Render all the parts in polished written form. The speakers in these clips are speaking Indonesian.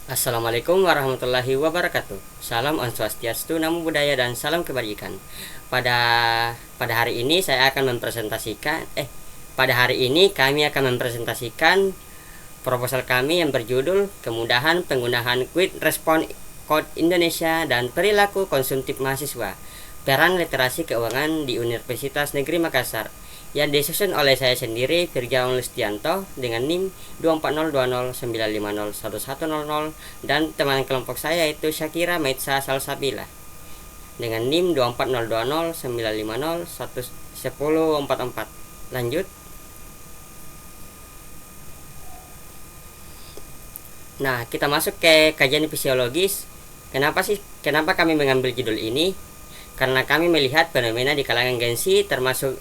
Assalamualaikum warahmatullahi wabarakatuh. Salam Om Swastiastu, Namo Buddhaya, dan salam kebajikan. Pada pada hari ini saya akan mempresentasikan pada hari ini kami akan mempresentasikan proposal kami yang berjudul Kemudahan Penggunaan Quick Response Code Indonesia dan Perilaku Konsumtif Mahasiswa. Peran Literasi Keuangan di Universitas Negeri Makassar, yang disusun oleh saya sendiri, Firjaun Listianto, dengan NIM 24020950110, dan teman kelompok saya yaitu Syakira Maitsa Salsabila dengan NIM 2402095011044. Lanjut. Nah, kita masuk ke kajian fisiologis. Kenapa kami mengambil judul ini? Karena kami melihat fenomena di kalangan Gen Z, termasuk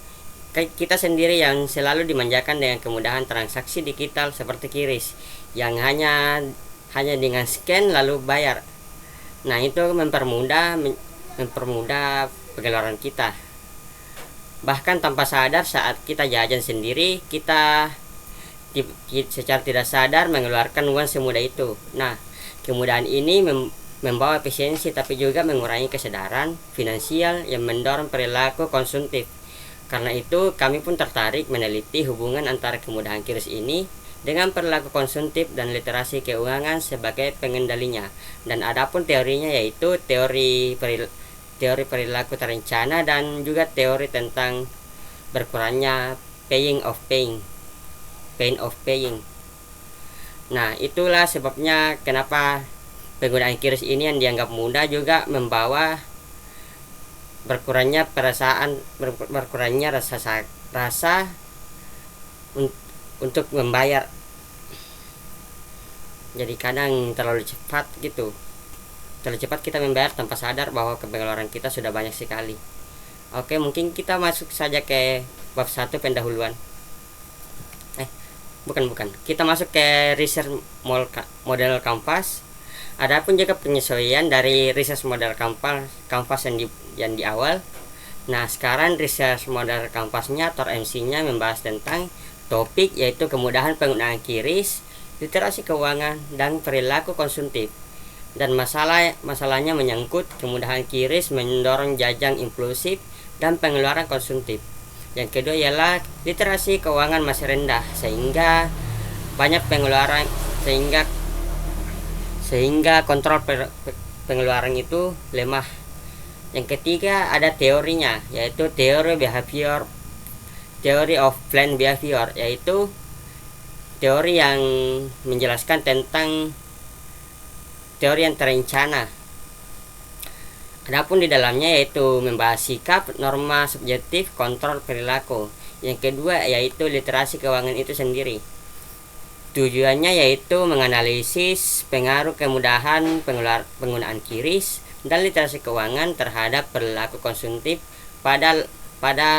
kita sendiri, yang selalu dimanjakan dengan kemudahan transaksi digital seperti QRIS, yang hanya dengan scan lalu bayar. Nah, itu mempermudah pengeluaran kita. Bahkan tanpa sadar, saat kita jajan sendiri, kita secara tidak sadar mengeluarkan uang semudah itu. Nah, kemudahan ini membawa efisiensi, tapi juga mengurangi kesadaran finansial yang mendorong perilaku konsumtif. Karena itu, kami pun tertarik meneliti hubungan antara kemudahan QRIS ini dengan perilaku konsumtif dan literasi keuangan sebagai pengendalinya. Dan adapun teorinya yaitu teori perilaku terencana dan juga teori tentang berkurangnya pain of paying. Nah, itulah sebabnya kenapa penggunaan QRIS ini yang dianggap mudah juga membawa berkurangnya rasa untuk membayar. Jadi kadang terlalu cepat kita membayar tanpa sadar bahwa pengeluaran kita sudah banyak sekali. Oke, mungkin kita masuk saja ke bab 1 pendahuluan. Bukan. Kita masuk ke research model kanvas. Adapun juga penyesuaian dari research model kanvas yang di awal. Nah, sekarang research model kanvasnya atau MC-nya membahas tentang topik yaitu kemudahan penggunaan QRIS, literasi keuangan, dan perilaku konsumtif. Dan masalahnya menyangkut kemudahan QRIS mendorong jajan impulsif dan pengeluaran konsumtif. Yang kedua ialah literasi keuangan masih rendah sehingga banyak pengeluaran, sehingga kontrol pengeluaran itu lemah. Yang ketiga ada teorinya, yaitu teori of planned behavior, yaitu teori yang menjelaskan tentang teori yang terencana. Adapun di dalamnya yaitu membahas sikap, norma subjektif, kontrol perilaku. Yang kedua yaitu literasi keuangan itu sendiri. Tujuannya yaitu menganalisis pengaruh kemudahan penggunaan QRIS dan literasi keuangan terhadap perilaku konsumtif pada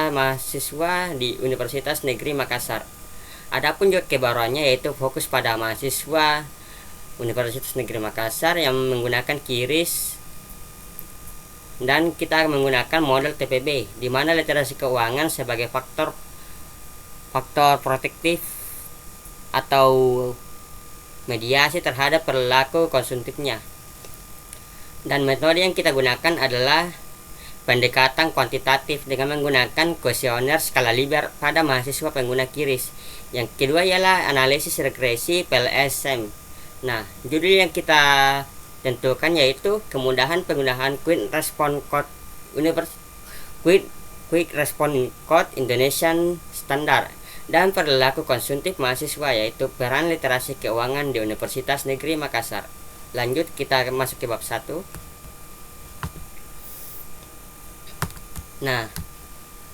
mahasiswa di Universitas Negeri Makassar. Adapun juga kebaruannya yaitu fokus pada mahasiswa Universitas Negeri Makassar yang menggunakan QRIS, dan kita menggunakan model TPB, di mana literasi keuangan sebagai faktor protektif atau mediasi terhadap perilaku konsumtifnya. Dan metode yang kita gunakan adalah pendekatan kuantitatif dengan menggunakan kuesioner skala Likert pada mahasiswa pengguna QRIS. Yang kedua ialah analisis regresi PLSM. Nah, judul yang kita tentukan yaitu kemudahan penggunaan Quick Response Code Indonesian Standard dan perilaku konsumtif mahasiswa, yaitu peran literasi keuangan di Universitas Negeri Makassar. Lanjut, kita masuk ke bab 1. Nah,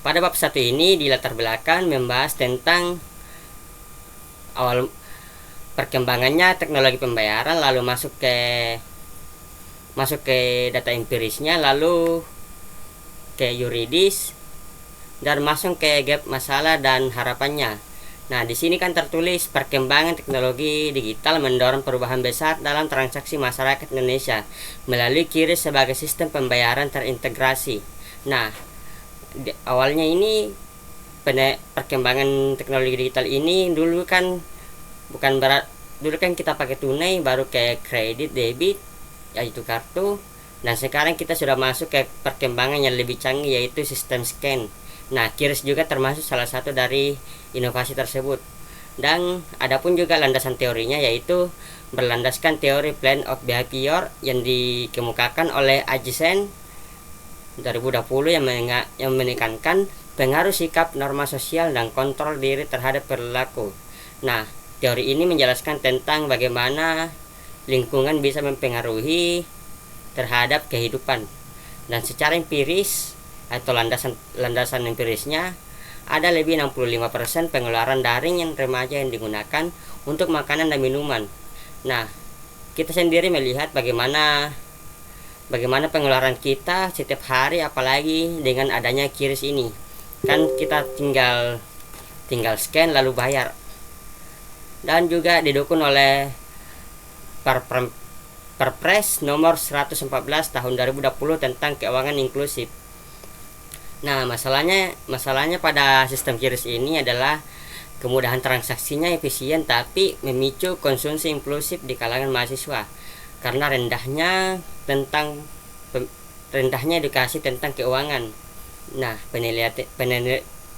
pada bab 1 ini di latar belakang membahas tentang awal perkembangannya teknologi pembayaran, lalu masuk ke data empirisnya, lalu ke yuridis, dan masuk ke gap masalah dan harapannya. Nah, di sini kan tertulis perkembangan teknologi digital mendorong perubahan besar dalam transaksi masyarakat Indonesia melalui QRIS sebagai sistem pembayaran terintegrasi. Nah, awalnya ini perkembangan teknologi digital ini dulu kan bukan dulu kan kita pakai tunai, baru kayak kredit, debit, yaitu kartu. Dan sekarang kita sudah masuk ke perkembangan yang lebih canggih, yaitu sistem scan. Nah, QRIS juga termasuk salah satu dari inovasi tersebut. Dan adapun juga landasan teorinya, yaitu berlandaskan teori plan of behavior yang dikemukakan oleh Ajizen 2020 yang menekankan pengaruh sikap, norma sosial, dan kontrol diri terhadap perilaku. Nah, teori ini menjelaskan tentang bagaimana lingkungan bisa mempengaruhi terhadap kehidupan. Dan secara empiris atau landasan empirisnya, ada lebih 65% pengeluaran daring yang remaja yang digunakan untuk makanan dan minuman. Nah, kita sendiri melihat bagaimana pengeluaran kita setiap hari, apalagi dengan adanya QRIS ini. Kan kita tinggal scan lalu bayar. Dan juga didukung oleh Perpres nomor 114 tahun 2020 tentang keuangan inklusif. Nah, masalahnya pada sistem QRIS ini adalah kemudahan transaksinya efisien, tapi memicu konsumsi impulsif di kalangan mahasiswa karena rendahnya edukasi tentang keuangan. Nah,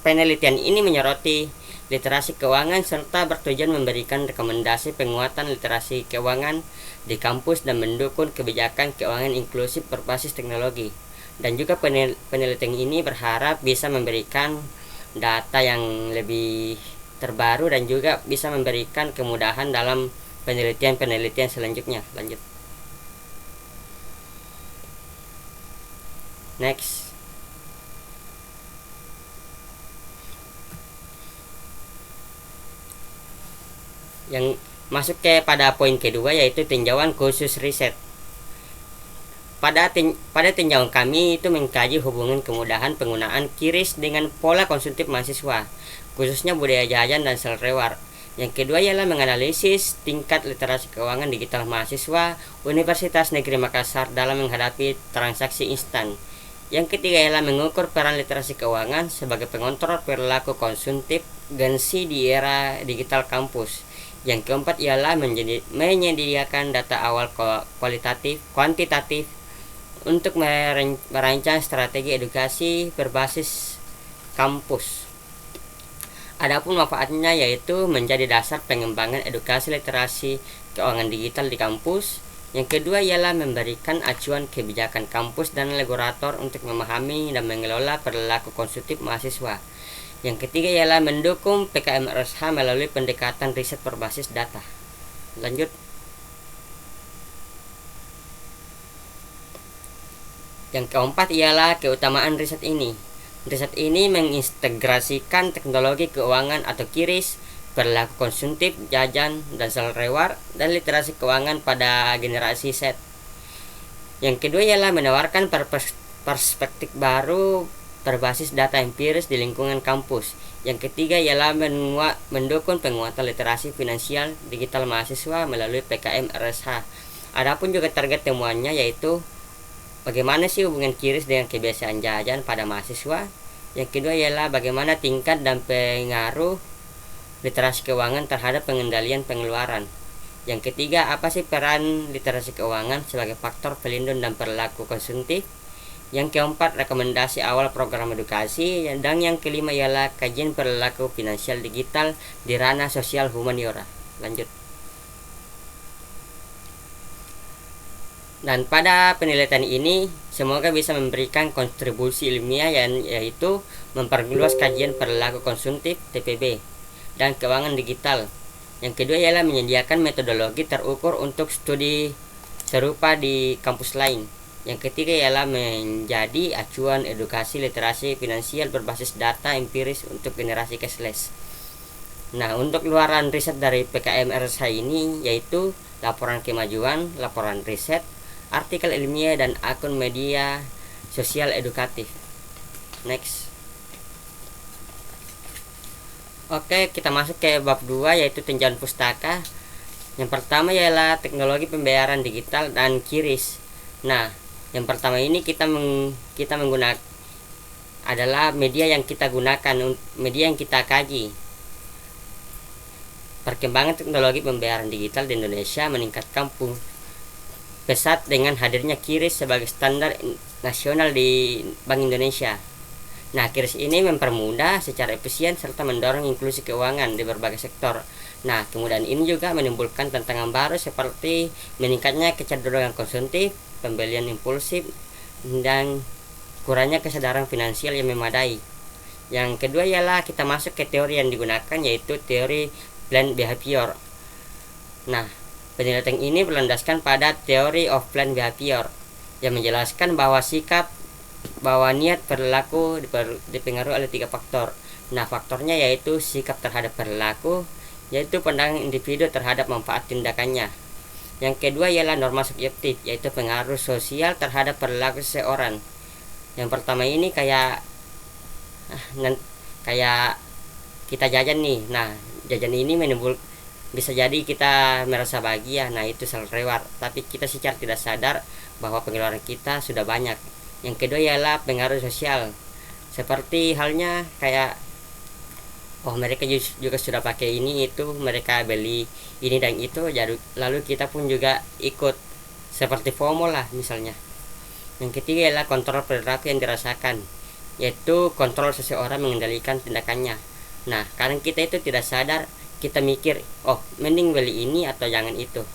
penelitian ini menyoroti literasi keuangan serta bertujuan memberikan rekomendasi penguatan literasi keuangan di kampus dan mendukung kebijakan keuangan inklusif berbasis teknologi. Dan juga penelitian ini berharap bisa memberikan data yang lebih terbaru dan juga bisa memberikan kemudahan dalam penelitian selanjutnya. Lanjut. Next. Yang masuk pada poin kedua, yaitu tinjauan khusus riset. Pada tinjauan kami itu mengkaji hubungan kemudahan penggunaan QRIS dengan pola konsumtif mahasiswa, khususnya budaya jajan dan sel reward. Yang kedua ialah menganalisis tingkat literasi keuangan digital mahasiswa Universitas Negeri Makassar dalam menghadapi transaksi instan. Yang ketiga ialah mengukur peran literasi keuangan sebagai pengontrol perilaku konsumtif Gen Z di era digital kampus. Yang keempat ialah menyediakan data awal kuantitatif untuk merancang strategi edukasi berbasis kampus. Adapun manfaatnya yaitu menjadi dasar pengembangan edukasi literasi keuangan digital di kampus. Yang kedua ialah memberikan acuan kebijakan kampus dan regulator untuk memahami dan mengelola perilaku konsumtif mahasiswa. Yang ketiga ialah mendukung PKM RSH melalui pendekatan riset berbasis data. Lanjut. Yang keempat ialah keutamaan riset ini. Riset ini mengintegrasikan teknologi keuangan atau QRIS, perilaku konsumtif, jajan, dan sel reward, dan literasi keuangan pada generasi Z. Yang kedua ialah menawarkan perspektif baru berbasis data empiris di lingkungan kampus. Yang ketiga ialah mendukung penguatan literasi finansial digital mahasiswa melalui PKM RSH. Adapun juga target temuannya yaitu bagaimana sih hubungan QRIS dengan kebiasaan jajan pada mahasiswa. Yang kedua ialah bagaimana tingkat dan pengaruh literasi keuangan terhadap pengendalian pengeluaran. Yang ketiga, apa sih peran literasi keuangan sebagai faktor pelindung dan perilaku konsumtif. Yang keempat, rekomendasi awal program edukasi. Dan yang kelima ialah kajian perilaku finansial digital di ranah sosial humaniora. Lanjut. Dan pada penelitian ini semoga bisa memberikan kontribusi ilmiah yaitu memperluas kajian perilaku konsumtif TPB dan keuangan digital. Yang kedua ialah menyediakan metodologi terukur untuk studi serupa di kampus lain. Yang ketiga ialah menjadi acuan edukasi literasi finansial berbasis data empiris untuk generasi cashless. Nah, untuk luaran riset dari PKM RSH ini yaitu laporan kemajuan, laporan riset, artikel ilmiah, dan akun media sosial edukatif. Next. Oke, kita masuk ke bab 2 yaitu tinjauan pustaka. Yang pertama ialah teknologi pembayaran digital dan QRIS. Nah, yang pertama ini kita menggunakan adalah media yang kita gunakan, media yang kita kaji. perkembangan teknologi pembayaran digital di Indonesia meningkatkan pesat dengan hadirnya QRIS sebagai standar nasional di Bank Indonesia. Nah, QRIS ini mempermudah secara efisien serta mendorong inklusi keuangan di berbagai sektor. Nah, kemudahan ini juga menimbulkan tantangan baru seperti meningkatnya kecenderungan konsumtif, pembelian impulsif, dan kurangnya kesadaran finansial yang memadai. Yang kedua ialah kita masuk ke teori yang digunakan, yaitu teori planned behavior. Nah, penelitian ini berlandaskan pada teori of planned behavior yang menjelaskan bahwa niat perilaku dipengaruhi oleh 3 faktor. Nah, faktornya yaitu sikap terhadap perilaku, yaitu pandangan individu terhadap manfaat tindakannya. Yang kedua ialah norma subjektif, yaitu pengaruh sosial terhadap perilaku seseorang. Yang pertama ini kayak kita jajan nih. Nah, jajan ini bisa jadi kita merasa bahagia, nah itu self reward, tapi kita secara tidak sadar bahwa pengeluaran kita sudah banyak. Yang kedua ialah pengaruh sosial, seperti halnya kayak mereka juga sudah pakai ini itu, mereka beli ini dan itu, lalu kita pun juga ikut, seperti FOMO lah misalnya. Yang ketiga ialah kontrol perilaku yang dirasakan, yaitu kontrol seseorang mengendalikan tindakannya. Nah, kadang kita itu tidak sadar, kita mikir, mending beli ini atau jangan itu.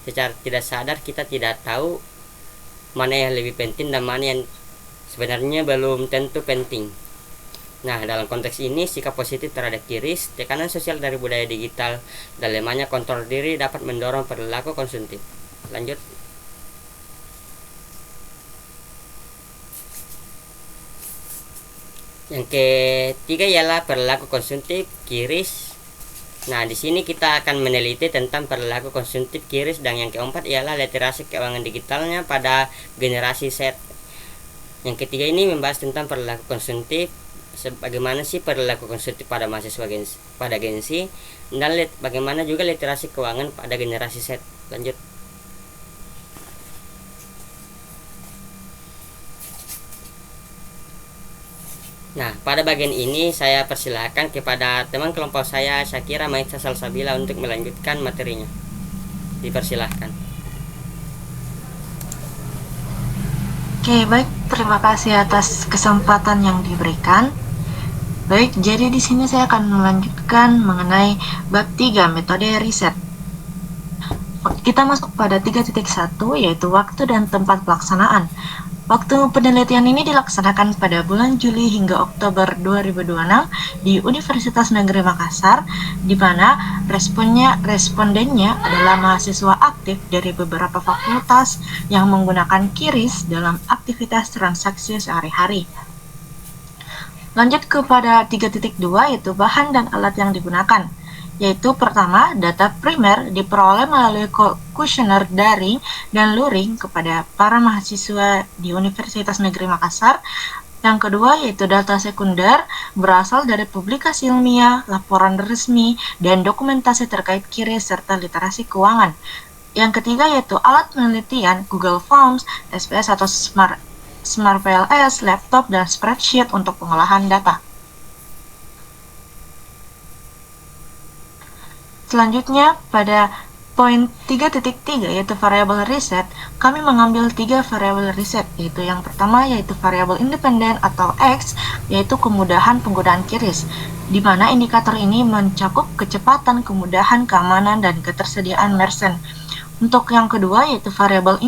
Secara tidak sadar kita tidak tahu mana yang lebih penting dan mana yang sebenarnya belum tentu penting. Nah, dalam konteks ini, sikap positif terhadap QRIS, tekanan sosial dari budaya digital, dan lemahnya kontrol diri dapat mendorong perilaku konsumtif. Lanjut. Yang ketiga ialah perilaku konsumtif QRIS. Nah, di sini kita akan meneliti tentang perilaku konsumtif QRIS, dan yang keempat ialah literasi keuangan digitalnya pada generasi Z. Yang ketiga ini membahas tentang perilaku konsumtif, bagaimana sih perilaku konsumtif pada mahasiswa pada Gen Z, dan bagaimana juga literasi keuangan pada generasi Z. Lanjut. Nah, pada bagian ini saya persilahkan kepada teman kelompok saya, Syakira Maitza Salsabila, untuk melanjutkan materinya. Dipersilahkan. Oke, baik. Terima kasih atas kesempatan yang diberikan. Baik, jadi di sini saya akan melanjutkan mengenai bab 3 metode riset. Kita masuk pada 3.1, yaitu waktu dan tempat pelaksanaan. Waktu penelitian ini dilaksanakan pada bulan Juli hingga Oktober 2026 di Universitas Negeri Makassar, di mana respondennya adalah mahasiswa aktif dari beberapa fakultas yang menggunakan QRIS dalam aktivitas transaksi sehari-hari. Lanjut kepada 3.2, yaitu bahan dan alat yang digunakan. Yaitu pertama, data primer diperoleh melalui kuesioner daring dan luring kepada para mahasiswa di Universitas Negeri Makassar. Yang kedua, yaitu data sekunder berasal dari publikasi ilmiah, laporan resmi, dan dokumentasi terkait QRIS serta literasi keuangan. Yang ketiga, yaitu alat penelitian Google Forms, SPS atau Smart PLS, laptop, dan spreadsheet untuk pengolahan data. Selanjutnya, pada poin 3.3, yaitu variabel riset, kami mengambil 3 variabel riset, yaitu yang pertama yaitu variabel independen atau X, yaitu kemudahan penggunaan QRIS, di mana indikator ini mencakup kecepatan, kemudahan, keamanan, dan ketersediaan merchant. Untuk yang kedua yaitu variabel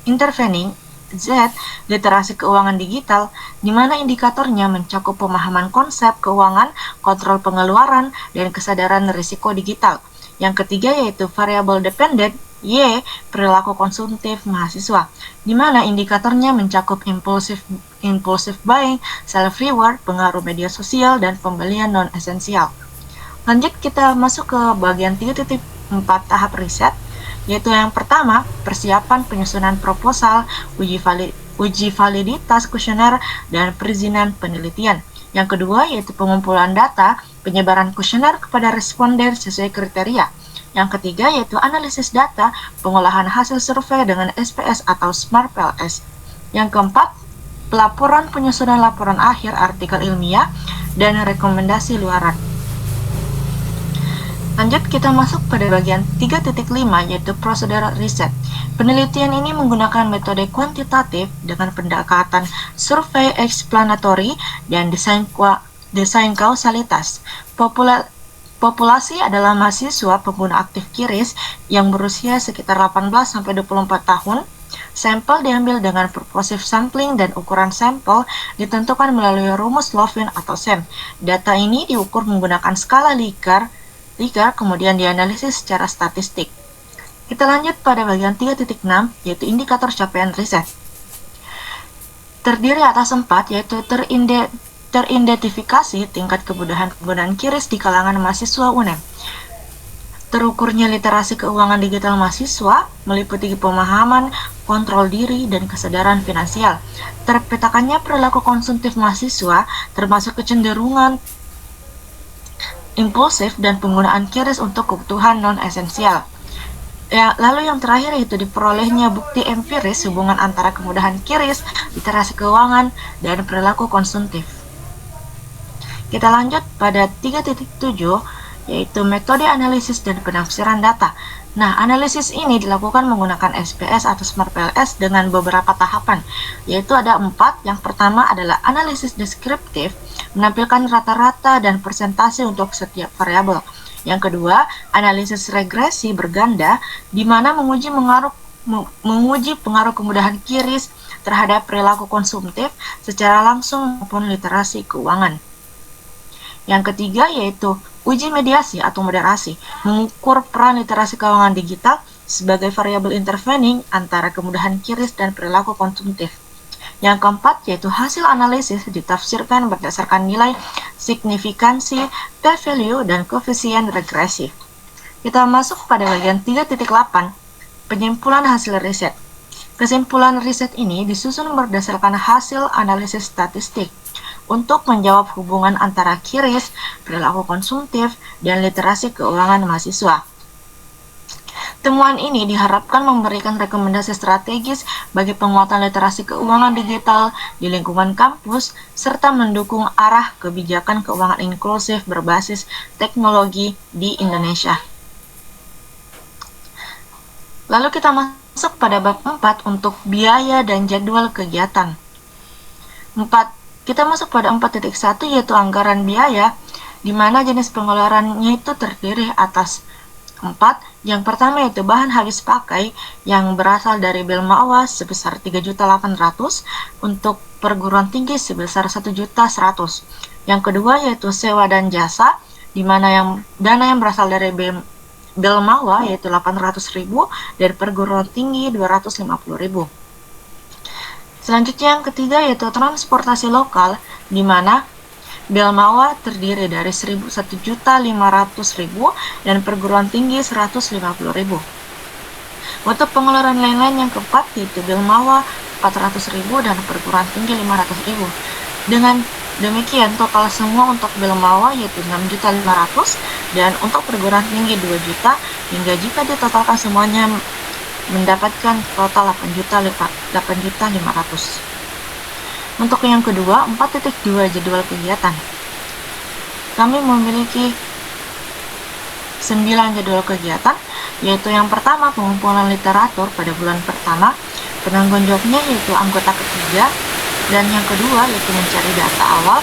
intervening Z, literasi keuangan digital, di mana indikatornya mencakup pemahaman konsep keuangan, kontrol pengeluaran, dan kesadaran risiko digital. Yang ketiga yaitu variabel dependent Y, perilaku konsumtif mahasiswa, di mana indikatornya mencakup impulsive buying, self reward, pengaruh media sosial, dan pembelian non esensial. Lanjut kita masuk ke bagian 3.4 tahap riset, yaitu yang pertama, persiapan penyusunan proposal, uji validitas kuesioner, dan perizinan penelitian. Yang kedua, yaitu pengumpulan data, penyebaran kuesioner kepada responden sesuai kriteria. Yang ketiga, yaitu analisis data, pengolahan hasil survei dengan SPS atau Smart PLS. Yang keempat, pelaporan penyusunan laporan akhir artikel ilmiah, dan rekomendasi luaran. Lanjut, kita masuk pada bagian 3.5, yaitu prosedural riset. Penelitian ini menggunakan metode kuantitatif dengan pendekatan survei explanatory dan desain kausalitas. Populasi adalah mahasiswa pengguna aktif QRIS yang berusia sekitar 18-24 tahun. Sampel diambil dengan purposive sampling dan ukuran sampel ditentukan melalui rumus Lovin atau SEM. Data ini diukur menggunakan skala Likert, kemudian dianalisis secara statistik. Kita lanjut pada bagian 3.6, yaitu indikator capaian riset. Terdiri atas 4, yaitu teridentifikasi tingkat kemudahan penggunaan QRIS di kalangan mahasiswa UNEM. Terukurnya literasi keuangan digital mahasiswa, meliputi pemahaman, kontrol diri, dan kesadaran finansial. Terpetakannya perilaku konsumtif mahasiswa, termasuk kecenderungan impulsif dan penggunaan QRIS untuk kebutuhan non-esensial. Lalu yang terakhir yaitu diperolehnya bukti empiris hubungan antara kemudahan QRIS, literasi keuangan, dan perilaku konsumtif. Kita lanjut pada 3.7, yaitu metode analisis dan penafsiran data. Nah, analisis ini dilakukan menggunakan SPS atau Smart PLS dengan beberapa tahapan, yaitu ada 4. Yang pertama adalah analisis deskriptif, menampilkan rata-rata dan persentase untuk setiap variabel. Yang kedua, analisis regresi berganda, di mana menguji pengaruh kemudahan QRIS terhadap perilaku konsumtif secara langsung maupun literasi keuangan. Yang ketiga yaitu uji mediasi atau moderasi, mengukur peran literasi keuangan digital sebagai variabel intervening antara kemudahan QRIS dan perilaku konsumtif. Yang keempat yaitu hasil analisis ditafsirkan berdasarkan nilai signifikansi, p-value, dan koefisien regresi. Kita masuk pada bagian 3.8, penyimpulan hasil riset. Kesimpulan riset ini disusun berdasarkan hasil analisis statistik untuk menjawab hubungan antara QRIS, perilaku konsumtif, dan literasi keuangan mahasiswa. Temuan ini diharapkan memberikan rekomendasi strategis bagi penguatan literasi keuangan digital di lingkungan kampus, serta mendukung arah kebijakan keuangan inklusif berbasis teknologi di Indonesia. Lalu kita masuk pada bab 4 untuk biaya dan jadwal kegiatan. Kita masuk pada 4.1 yaitu anggaran biaya, di mana jenis pengeluarannya itu terdiri atas 4. Yang pertama yaitu bahan habis pakai yang berasal dari Belmawa sebesar 3.800.000 untuk perguruan tinggi sebesar 1.100.000. Yang kedua yaitu sewa dan jasa, di mana dana yang berasal dari Belmawa yaitu 800.000 dan perguruan tinggi 250.000. Selanjutnya yang ketiga yaitu transportasi lokal, di mana Belmawa terdiri dari 1.500.000 dan perguruan tinggi 150.000. Untuk pengeluaran lain-lain yang keempat yaitu Belmawa 400.000 dan perguruan tinggi 500.000. Dengan demikian total semua untuk Belmawa yaitu 6.500.000 dan untuk perguruan tinggi 2 juta, hingga jika ditotalkan semuanya mendapatkan total 8.500.000. Untuk yang kedua, 4.2 jadwal kegiatan. Kami memiliki 9 jadwal kegiatan, yaitu yang pertama pengumpulan literatur pada bulan pertama, penanggung jawabnya yaitu anggota ketiga, dan yang kedua yaitu mencari data awal,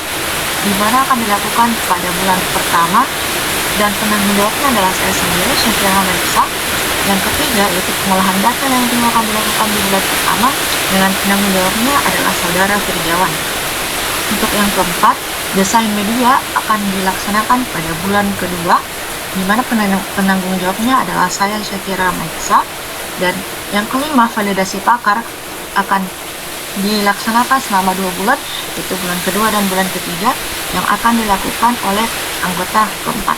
di mana akan dilakukan pada bulan pertama, dan penanggung jawabnya adalah saya sendiri, Syafira Melisa. Yang ketiga yaitu pengolahan data yang juga akan dilakukan di bulan pertama, dengan penanggung jawabnya adalah saudara Firjawan. Untuk yang keempat, desain media akan dilaksanakan pada bulan kedua, di mana penanggung jawabnya adalah saya Syafira Melisa. Dan yang kelima, validasi pakar akan dilaksanakan selama 2 bulan, yaitu bulan kedua dan bulan ketiga, yang akan dilakukan oleh anggota keempat.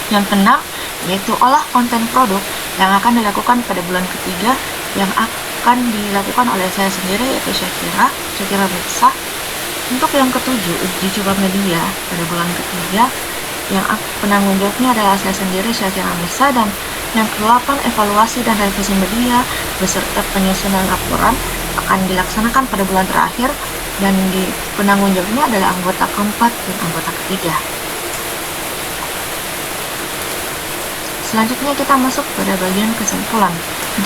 Yang keenam yaitu olah konten produk yang akan dilakukan pada bulan ketiga, yang akan dilakukan oleh saya sendiri yaitu Syafira Melisa. Untuk yang ketujuh, uji coba media pada bulan ketiga, yang penanggung jawabnya adalah saya sendiri Syafira Melisa. Dan yang ke-8, evaluasi dan revisi media beserta penyusunan laporan akan dilaksanakan pada bulan terakhir, dan penanggung jawabnya adalah anggota keempat dan anggota ketiga. Selanjutnya kita masuk pada bagian kesimpulan.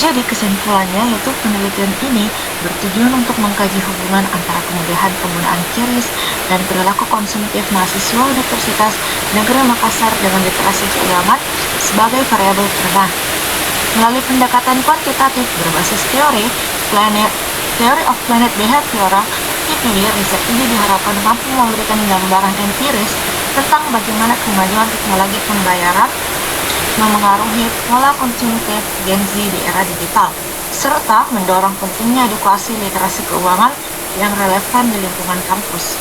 Jadi kesimpulannya yaitu penelitian ini bertujuan untuk mengkaji hubungan antara kemudahan penggunaan QRIS dan perilaku konsumtif mahasiswa Universitas Negeri Makassar dengan literasi keuangan sebagai variabel perendah. Melalui pendekatan kuantitatif berbasis Theory of Planet Behavior, TPB, riset ini diharapkan mampu memberikan gambaran empiris tentang bagaimana kemajuan teknologi pembayaran memengaruhi pola konsumtif Gen Z di era digital, serta mendorong pentingnya edukasi literasi keuangan yang relevan di lingkungan kampus.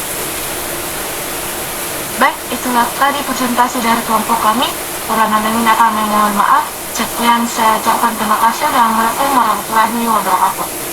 Baik, itulah tadi presentasi dari kelompok kami. Kurang lebihnya kami mohon maaf. Sekian saya ucapkan terima kasih. Assalamualaikum warahmatullahi wabarakatuh.